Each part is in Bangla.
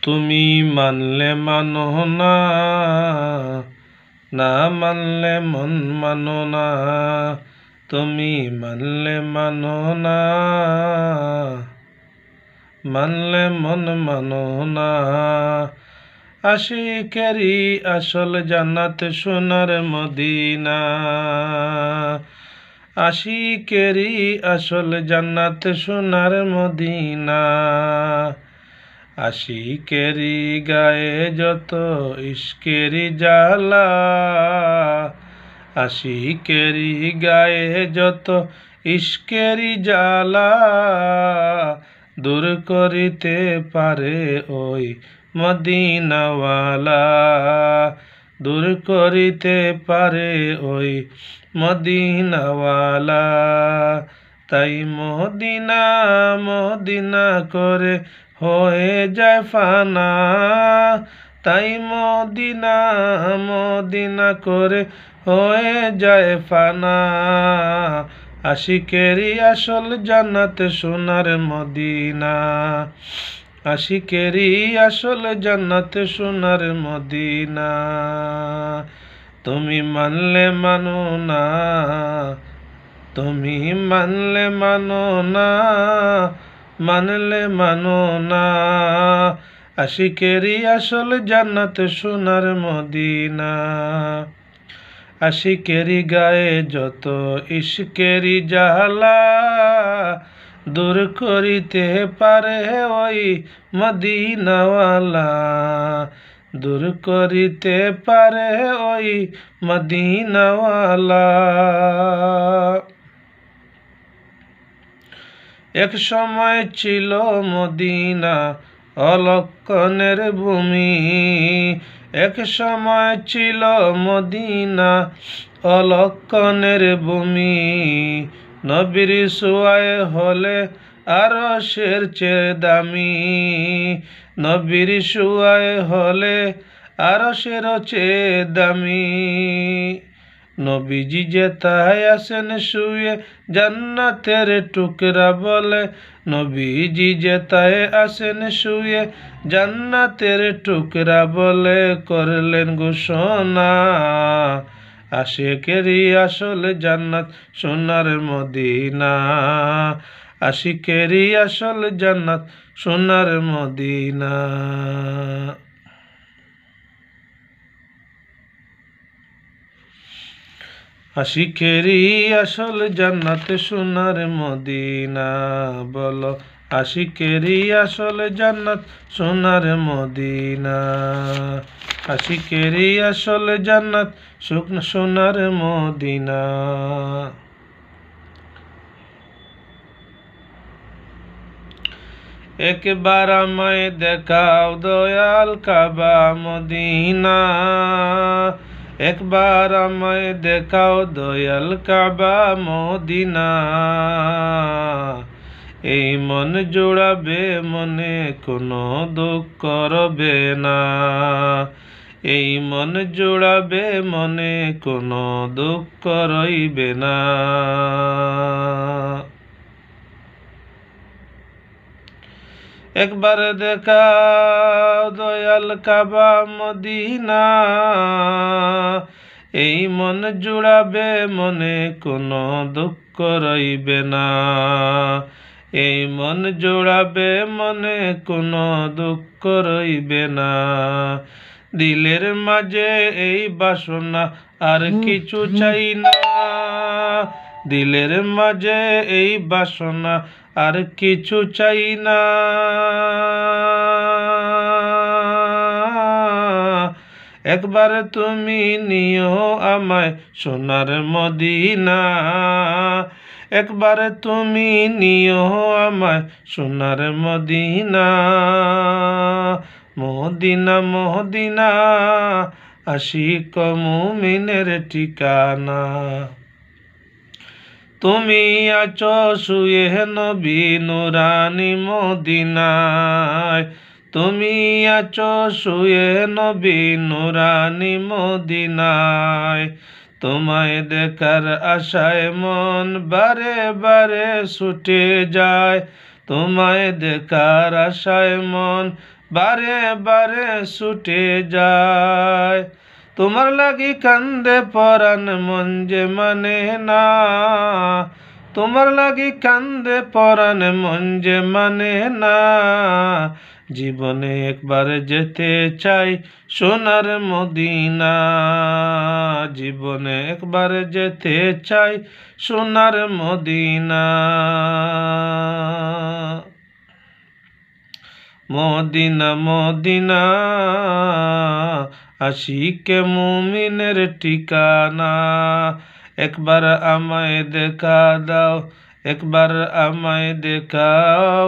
তুমি মানলে মানো না, না মানলে মন মানো না। তুমি মানলে মানো না, মানলে মন মানো না। আশিকেরি আসল জান্নাত সোনার মদিনা, আশিকেরি আসল জান্নাত সোনার মদিনা। আশিকেরি গায়ে যত ইশকেরি জ্বালা, আশিকেরি গায়ে যত ইশকেরি জ্বালা, দূর করিতে পারে ওই মদিনাওয়ালা, দূর করিতে পারে ওই মদিনাওয়ালা। তাই মদিনা মদিনা করে হয়ে যায় ফানা, তাই মদিনা মদিনা করে হয়ে যায় ফানা। আশিকেরি আসল জান্নাত সোনার মদিনা, আশিকেরি আসল জান্নাত সোনার মদিনা। তুমি মানলে মানো না, তুমি মানলে মানো না, মানলে মানো না। আশিকেরি আসল জান্নাত সোনার মদিনা। আশিকেরি গায়ে যত ইশকেরি জ্বালা, দূর করিতে পারে ওই মদিনাওয়ালা, দূর করিতে পারে ওই মদিনাওয়ালা। এক সময় ছিল মদিনা অলক্ষণের ভূমি, এক সময় ছিল মদিনা অলক্ষণের ভূমি। নবীর ছোঁয়ায় হলে আরশের চেয়ে দামি, নবীর ছোঁয়ায় হলে আরশের চেয়ে দামি। নবীজি যেথায় আসেন শুয়ে জান্নাতের টুকরা বলে, নবীজি যেথায় আসেন শুয়ে জান্নাতের টুকরা বলে, করলেন ঘোষণা আশিকেরি আসল জান্নাত সোনার মদিনা, আশিকেরি আসল জান্নাত সোনার মদিনা। আশিকেরি আসল জান্নাত সোনার মদিনা, বলো আশিকেরি আসল জান্নাত সোনার মদিনা, আশিকেরি আসল জান্নাত সোনার মদিনা। একবার আমায় দেখাও দয়াল কাবা মদিনা, একবার আমায় দেখাও দয়াল কাবা মদিনা। এই মন জোড়াবে মনে কোনো দুঃখ রবে না, এই মন জোড়াবে মনে কোনো দুঃখ রইবে না। একবার দেখাও দয়াল কাবা মদিনা, এই মন জুড়াবে মনে কোনো দুঃখ রইবে না, এই মন জোড়াবে মনে কোনো দুঃখ রইবে না। দিলের মাঝে এই বাসনা আর কিছু চাই না, দিলের মাঝে এই বাসনা আর কিছু চাই না। একবার তুমি নিও আমায় সোনার মদিনা, একবার তুমি নিও আমায় সোনার মদিনা। মদিনা মদিনা আশিক মুমিনের ঠিকানা। তুমি আছো শুয়ে নবী নুরানি মদিনায়, তুমি আছো শুয়ে নবী নুরানি মদিনায়। তোমায় দেখার আশায় মন বারে বারে ছুটে যায়, তোমায় দেখার আশায় মন বারে বারে ছুটে যায়। তোমার লাগি কান্দে পরাণ মন যে মানে না, তোমার লাগি কান্দে পরাণ মন যে মানে না। জীবনে একবার যেতে চাই সোনার মদিনা, জীবনে একবার যেতে চাই সোনার মদিনা। মদিনা মদিনা আশিকে মুমিনের ঠিকানা। একবার আমায় দেখা দাও, একবার আমায় দেখাও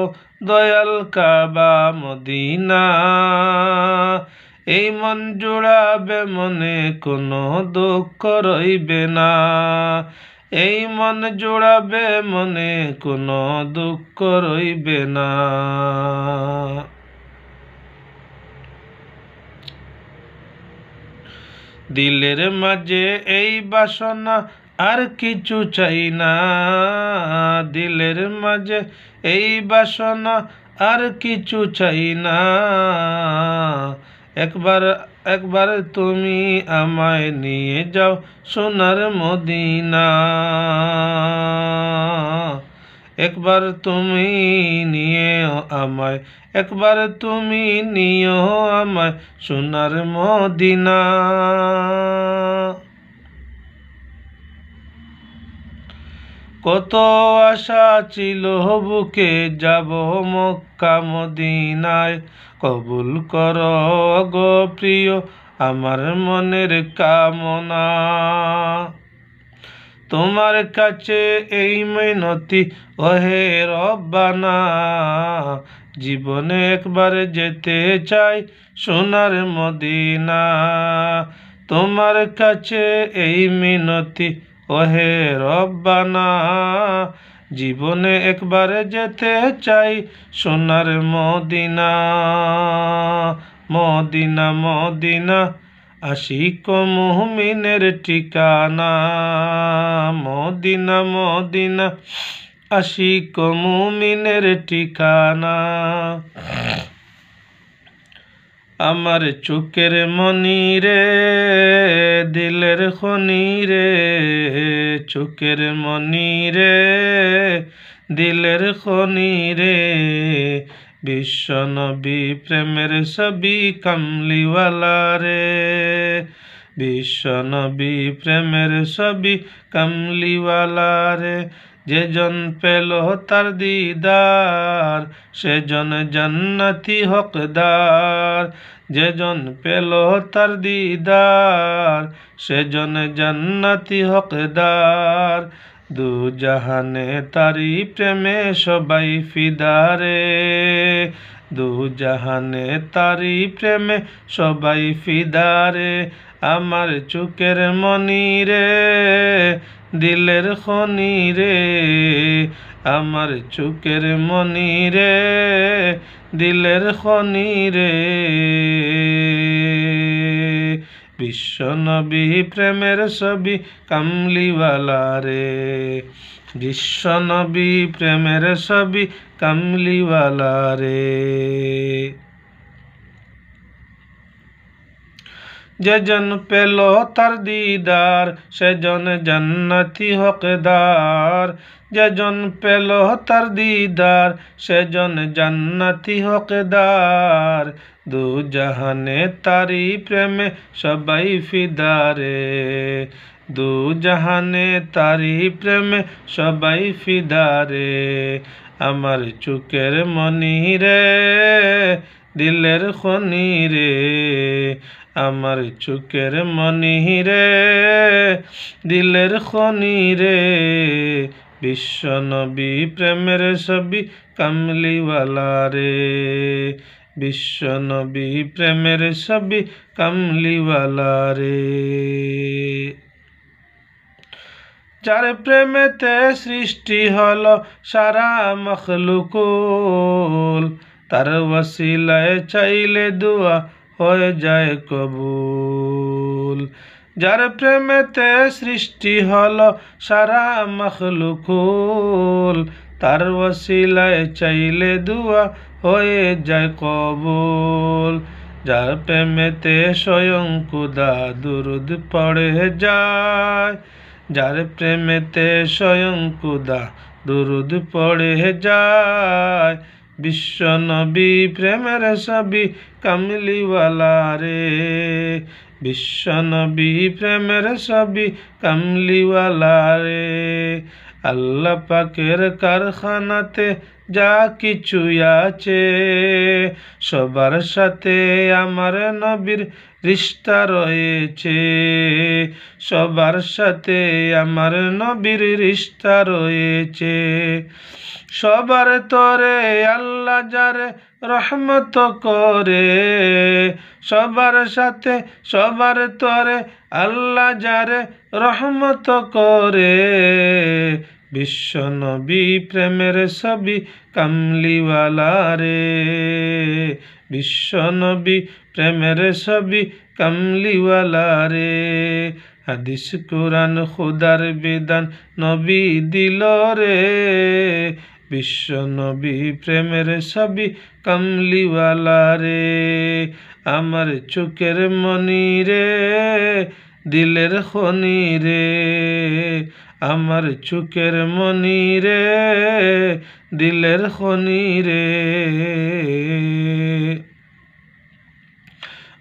দয়াল কাবা মদিনা। এই মন জুড়াবে মনে কোনো দুঃখ রইবে না, এই মন জুড়াবে মনে কোনো দুঃখ রইবে না। দিলের মাঝে এই বাসনা আর কিছু চাই না, দিলের মাঝে এই বাসনা আর কিছু চাই না। একবার একবার তুমি আমায় নিয়ে যাও সোনার মদিনা, একবার তুমি নিয়েও আমায়, একবার তুমি নিও আমায় সোনার মদিনা। কত আশা ছিল বুকে যাব মক্কা মদিনায়, কবুল করো গো প্রিয় আমার মনের কামনা। তোমার কাছে এই মিনতি ওহে রব্বানা, জীবনে একবার যেতে চাই সোনার মদিনা। তোমার কাছে এই মিনতি ওহে রব্বানা, জীবনে একবার যেতে চাই সোনার মদিনা। মদিনা মদিনা আশিক মুমিনের ঠিকানা, মদিনা মদিনা আশিক মুমিনের ঠিকানা। আমার চোখের মনি রে দিলের খনি রে, চোখের মনি রে দিলের খনি রে। বিশ্বনবী প্রেমের ছবি কামলিওয়ালা রে, বিশ্বনবী প্রেমের ছবি কামলিওয়ালা রে। যেজন পেল তার দিদার সেজন জান্নাতি হকদার, যেজন পেল তার দিদার সেজন জান্নাতি হকদার। দু জাহানে তারি প্রেমে সবাই ফিদারে, দু জাহানে তারি প্রেমে সবাই ফিদারে। আমার চোখের মনি রে দিলের খনি রে, আমার চোখের মনি রে দিলের খনি রে। বিশ্বনবী প্রেমের ছবি কামলিওয়ালা রে, বিশ্বনবী প্রেমের ছবি কামলিওয়ালা রে। যেজন পেল তার দিদার সেজন জান্নাতি হকদার, যেজন পেল তার দিদার সেজন জান্নাতি হকদার। দু জাহানে তারি প্রেমে সবাই ফিদারে, দু জাহানে তারি প্রেমে সবাই ফিদারে। আমার চোখের মনি রে দিলের খনি রে, আমার চোখের মনি রে দিলের খনি রে। বিশ্বনবী প্রেমের ছবি কামলিওয়ালা রে, বিশ্বনবী প্রেমের ছবি কামলিওয়ালা রে। যার প্রেমেতে সৃষ্টি হলো সারা মখলুকুল, তার ওসিলায় চাইলে দুয়া হয়ে যায় কবুল। যার প্রেমেতে সৃষ্টি হলো সারা মখলুকুল, তার ওসিলায় চাইলে দুয়া হয়ে যায় কবুল। যার প্রেমেতে স্বয়ং খোদা দুরুদ পড়ে যায়, যার প্রেমেতে স্বয়ং খোদা দুরুদ পড়ে যায়। বিশ্ব নবী প্রেমের ছবি কামলিওয়ালা রে, বিশ্ব নবী প্রেমের ছবি কামলিওয়ালা রে। আল্লাহ পাকের কারখানাতে যা কিছু আছে, সবার সাথে আমার নবীর রিশতা রয়েছে, সবার সাথে আমার নবীর রিশতা রয়েছে। সবার তরে আল্লাহ যারে রহমত করে, সবার সাথে সবার তরে আল্লাহ যারে রহমত করে। বিশ্ব নবী প্রেমের ছবি কামলিওয়ালা রে, বিশ্ব নবী প্রেমের ছবি কামলিওয়ালা রে। হাদিস কুরআন খুদার বিধান নবী দিল রে, বিশ্ব নবী প্রেমের ছবি কামলিওয়ালা রে। আমার চোখের মনি রে, দিলের খনি রে, আমার চোখের মনি রে, দিলের খনি রে।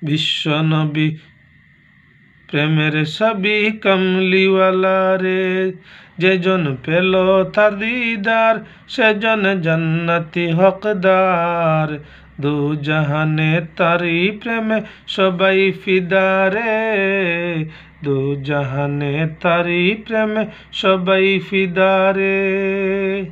বিশ্ব নবী প্রেমের ছবি কামলিওয়ালা রে। যেজন পেল তার দিদার, সেজন জান্নাতি হকদার। দু জাহানে তারি প্রেমে সবাই ফিদা রে, দু জাহানে তারি প্রেমে সবাই ফিদা রে।